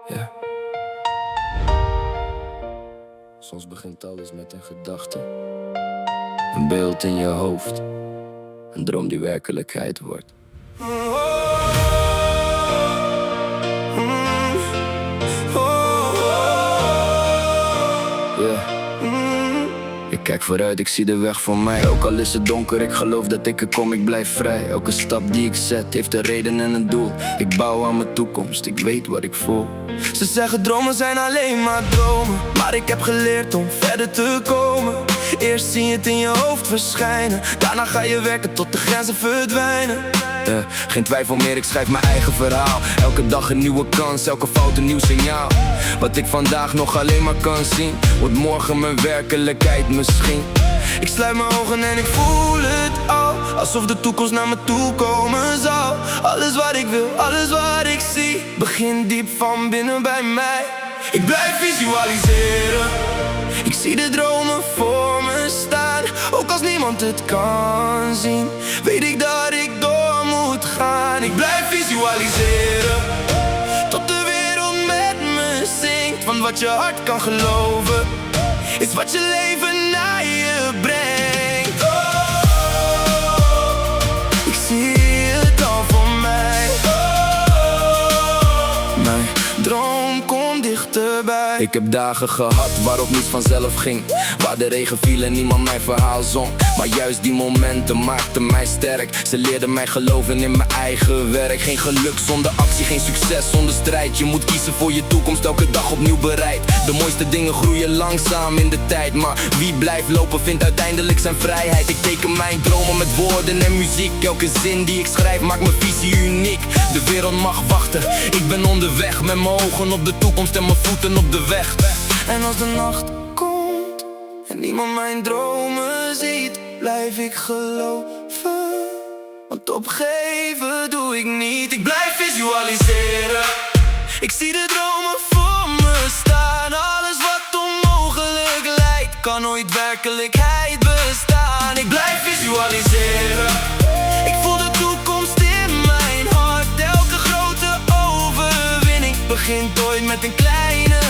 Ja. Soms begint alles met een gedachte. Een beeld in je hoofd. Een droom die werkelijkheid wordt. Ik kijk vooruit, ik zie de weg voor mij. Ook al is het donker, ik geloof dat ik er kom, ik blijf vrij. Elke stap die ik zet heeft een reden en een doel. Ik bouw aan mijn toekomst, ik weet wat ik voel. Ze zeggen dromen zijn alleen maar dromen, maar ik heb geleerd om verder te komen. Eerst zie je het in je hoofd verschijnen, daarna ga je werken tot de grenzen verdwijnen. Geen twijfel meer, ik schrijf mijn eigen verhaal. Elke dag een nieuwe kans, elke fout een nieuw signaal. Wat ik vandaag nog alleen maar kan zien, wordt morgen mijn werkelijkheid misschien. Ik sluit mijn ogen en ik voel het al, alsof de toekomst naar me toe komen zal. Alles wat ik wil, alles wat ik zie, begint diep van binnen bij mij. Ik blijf visualiseren, ik zie de dromen voor me staan. Ook als niemand het kan zien, weet ik dat ik door moet gaan. Ik blijf visualiseren, tot de wereld met me zingt. Want wat je hart kan geloven, is wat je leven naar je brengt. Ik zie het al voor mij. Mijn droom komt dichterbij. Ik heb dagen gehad waarop niets vanzelf ging, waar de regen viel en niemand mijn verhaal zong. Maar juist die momenten maakten mij sterk. Ze leerden mij geloven in mijn eigen werk. Geen geluk zonder actie, geen succes zonder strijd. Je moet kiezen voor je toekomst, elke dag opnieuw bereid. De mooiste dingen groeien langzaam in de tijd, maar wie blijft lopen vindt uiteindelijk zijn vrijheid. Ik teken mijn dromen met woorden en muziek. Elke zin die ik schrijf maakt mijn visie uniek. De wereld mag wachten, ik ben onderweg. Met mijn ogen op de toekomst en mijn voeten op de weg. En als de nacht komt en niemand mijn dromen ziet, blijf ik geloven, want opgeven doe ik niet. Ik blijf visualiseren, ik zie de dromen voor me staan. Alles wat onmogelijk lijkt, kan ooit werkelijkheid bestaan. Ik blijf visualiseren, ik voel de toekomst in mijn hart. Elke grote overwinning begint ooit met een kleine